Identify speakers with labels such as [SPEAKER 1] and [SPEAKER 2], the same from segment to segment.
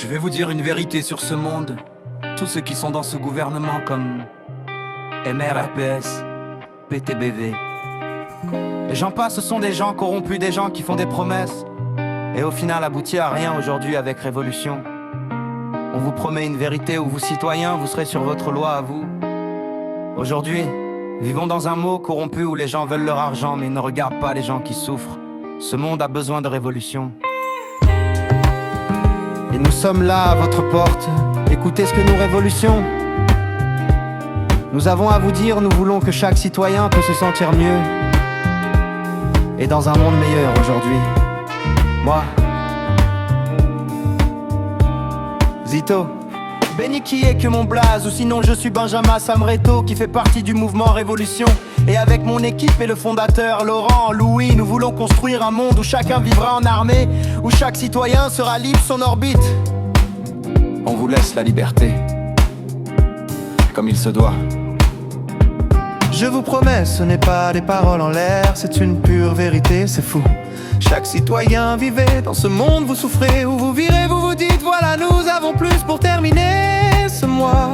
[SPEAKER 1] Je vais vous dire une vérité sur ce monde. Tous ceux qui sont dans ce gouvernement comme MRPS, PTBV, et j'en passe, ce sont des gens corrompus, des gens qui font des promesses et au final aboutit à rien aujourd'hui avec Révolution. On vous promet une vérité où vous citoyens, vous serez sur votre loi à vous. Aujourd'hui, vivons dans un monde corrompu où les gens veulent leur argent mais ils ne regardent pas les gens qui souffrent. Ce monde a besoin de révolution. Et nous sommes là à votre porte. Écoutez ce que nous révolutions. Nous avons à vous dire, nous voulons que chaque citoyen peut se sentir mieux et dans un monde meilleur aujourd'hui. Moi, Zito, béni qui est que mon blaze, ou sinon je suis Benjamin Samreto qui fait partie du mouvement Révolution. Et avec mon équipe et le fondateur Laurent, Louis, nous voulons construire un monde où chacun vivra en armée, où chaque citoyen sera libre son orbite. On vous laisse la liberté, comme il se doit. Je vous promets, ce n'est pas des paroles en l'air, c'est une pure vérité, c'est fou. Chaque citoyen vivait dans ce monde, vous souffrez ou vous virez, vous vous dites voilà nous avons plus pour terminer ce mois.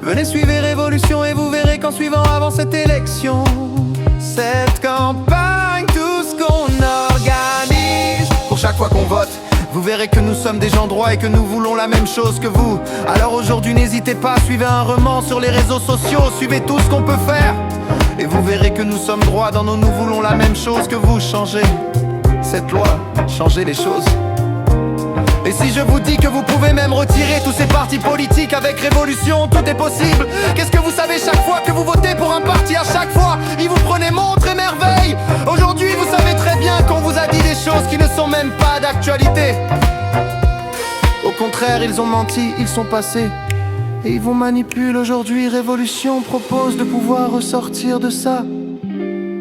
[SPEAKER 1] Venez suivre Révolution et vous verrez qu'en suivant avant cette élection, cette campagne, tout ce qu'on organise, pour chaque fois qu'on vote, vous verrez que nous sommes des gens droits et que nous voulons la même chose que vous. Alors aujourd'hui n'hésitez pas, suivez un roman sur les réseaux sociaux, suivez tout ce qu'on peut faire et vous verrez que nous sommes droits dans nos nous voulons la même chose que vous. Changez cette loi, changez les choses. Et si je vous dis que vous pouvez même retirer tous ces partis politiques avec Révolution, tout est possible. Qu'est-ce que vous savez chaque fois que vous votez pour un parti, à chaque fois ils vous prenaient montre et merveille. Aujourd'hui vous savez très bien qu'on vous a dit des choses qui ne sont même pas d'actualité. Au contraire ils ont menti, ils sont passés et ils vous manipulent aujourd'hui. Révolution propose de pouvoir ressortir de ça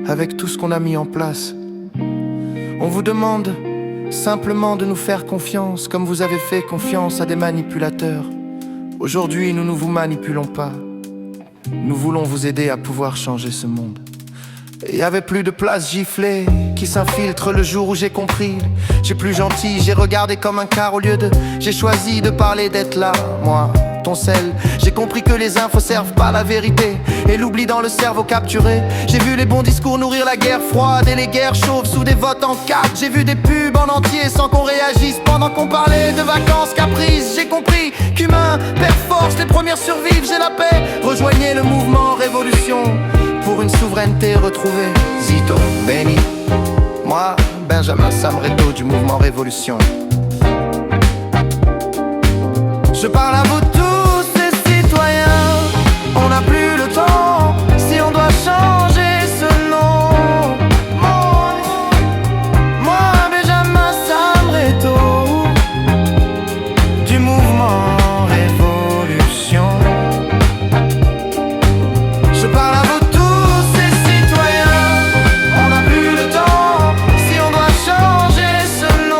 [SPEAKER 1] avec tout ce qu'on a mis en place. On vous demande simplement de nous faire confiance, comme vous avez fait confiance à des manipulateurs. Aujourd'hui, nous ne vous manipulons pas. Nous voulons vous aider à pouvoir changer ce monde. Et il y avait plus de place giflée qui s'infiltre le jour où j'ai compris. J'ai plus gentil, j'ai regardé comme un quart au lieu de... J'ai choisi de parler, d'être là, moi, ton sel. J'ai compris que les infos servent pas la vérité et l'oubli dans le cerveau capturé. J'ai vu les bons discours nourrir la guerre froide et les guerres chauves sous des votes en 4. J'ai vu des pubs en entier sans qu'on réagisse pendant qu'on parlait de vacances caprices. J'ai compris qu'humain perd force, les premières survivent, j'ai la paix. Rejoignez le mouvement Révolution pour une souveraineté retrouvée. Zito, béni, moi, Benjamin Samreto du mouvement Révolution. Je parle à vous tous les citoyens, on n'a plus le temps si on doit changer ce nom. Moi, Benjamin Samreto du mouvement Révolution. Je parle à vous tous les citoyens, on n'a plus le temps si on doit changer ce nom.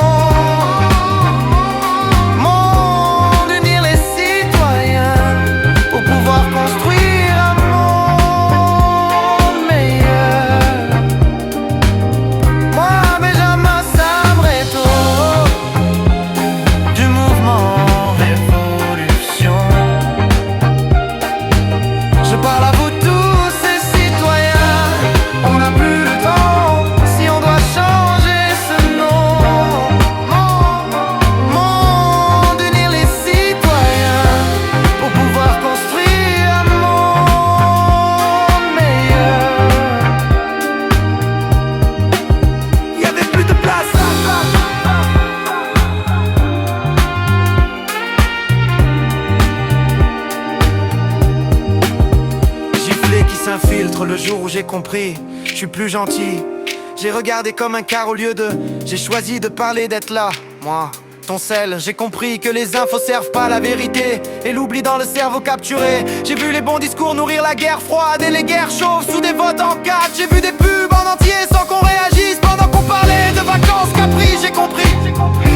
[SPEAKER 1] S'infiltre le jour où j'ai compris, je suis plus gentil. J'ai regardé comme un quart au lieu de... J'ai choisi de parler, d'être là, moi, ton sel. J'ai compris que les infos servent pas la vérité et l'oubli dans le cerveau capturé. J'ai vu les bons discours nourrir la guerre froide et les guerres chauves sous des votes en 4. J'ai vu des pubs en entier sans qu'on réagisse pendant qu'on parlait de vacances caprices. J'ai compris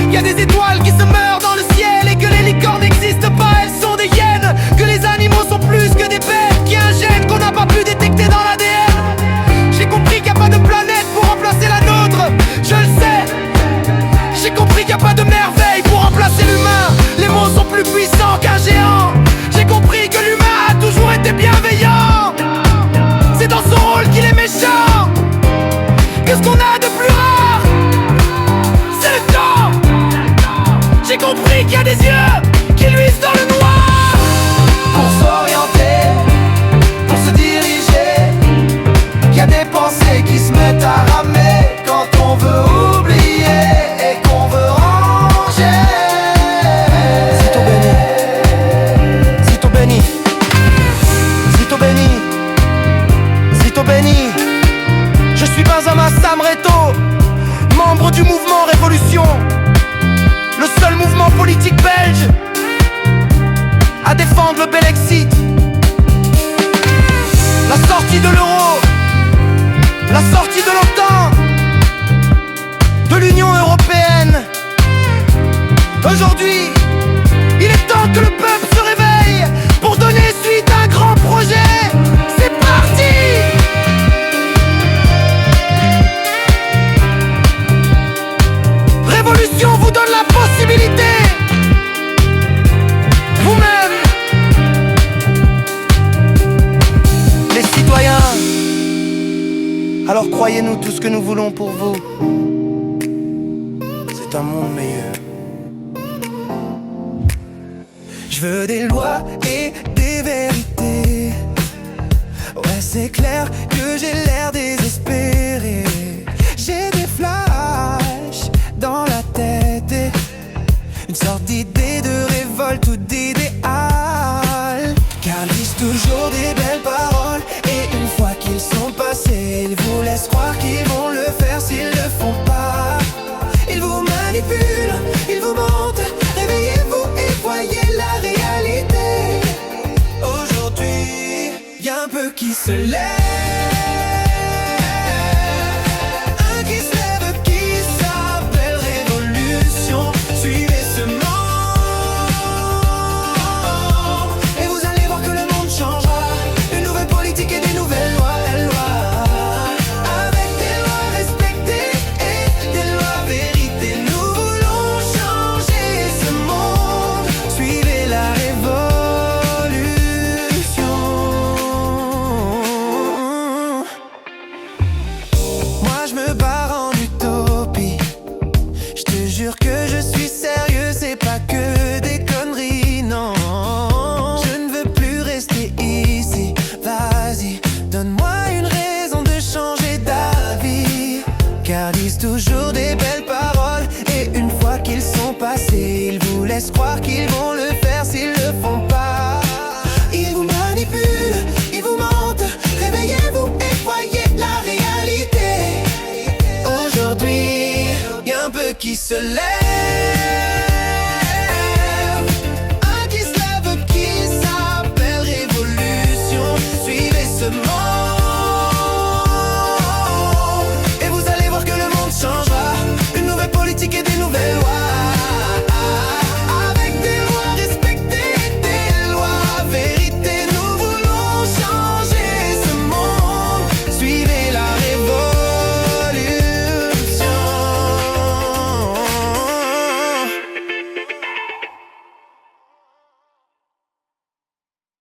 [SPEAKER 1] qu'il y a des étoiles qui se meurent dans le ciel et que les licornes n'existent pas, elles sont des hyènes. Que les animaux sont plus que des bêtes, qu'il y a un gène qu'on n'a pas pu détecter dans l'ADN. J'ai compris qu'il n'y a pas de planète pour remplacer la nôtre, je le sais. J'ai compris qu'il n'y a pas de merveille pour remplacer l'humain. Les mots compris qu'il y a des yeux qui luisent dans le noir. Pour s'orienter, pour se diriger, qu'il y a des pensées qui se mettent à ramer quand on veut oublier et qu'on veut ranger. Zito béni, Zito béni, Zito béni, Zito béni. Je suis Benjamin Samreto, membre du mouvement Révolution, le seul mouvement politique belge à défendre le Belexit, la sortie de l'euro, la sortie de l'OTAN, de l'Union européenne. Aujourd'hui, il est temps que le peuple se réveille pour donner suite à un grand projet. C'est parti! Révolution vous donne la possibilité, vous-même, les citoyens. Alors croyez-nous tout ce que nous voulons pour vous. C'est un monde meilleur.
[SPEAKER 2] Je veux des lois et des vérités. Ouais, c'est clair que j'ai l'air désespéré. J'ai des flashs dans la tête et une sorte d'idée de révolte ou d'idéal. Car ils disent toujours des belles paroles et une fois qu'ils sont passés, ils vous laissent croire qu'ils vont le faire s'ils le font pas. Ils vous manipulent, ils vous mentent. Réveillez-vous et voyez la réalité. Aujourd'hui, y'a un peu qui se lève. Un qui se lève qui s'appelle Révolution. Suivez ce nom et vous allez voir que le monde changera. Une nouvelle politique et des nouvelles lois. Avec des lois respectées et des lois vérités. Nous voulons changer ce monde. Suivez la révolution. Moi je me barre en utopie. Je te jure que je suis sérieux, c'est pas que des conneries, non. Je ne veux plus rester ici. Vas-y, donne-moi une raison de changer d'avis. Car disent toujours des belles paroles et une fois qu'ils sont passés, ils vous laissent croire qu'ils vont le faire s'ils le font pas. Ils vous manipulent, ils vous mentent. Réveillez-vous et voyez la réalité. Aujourd'hui, y'a un peu qui se lève.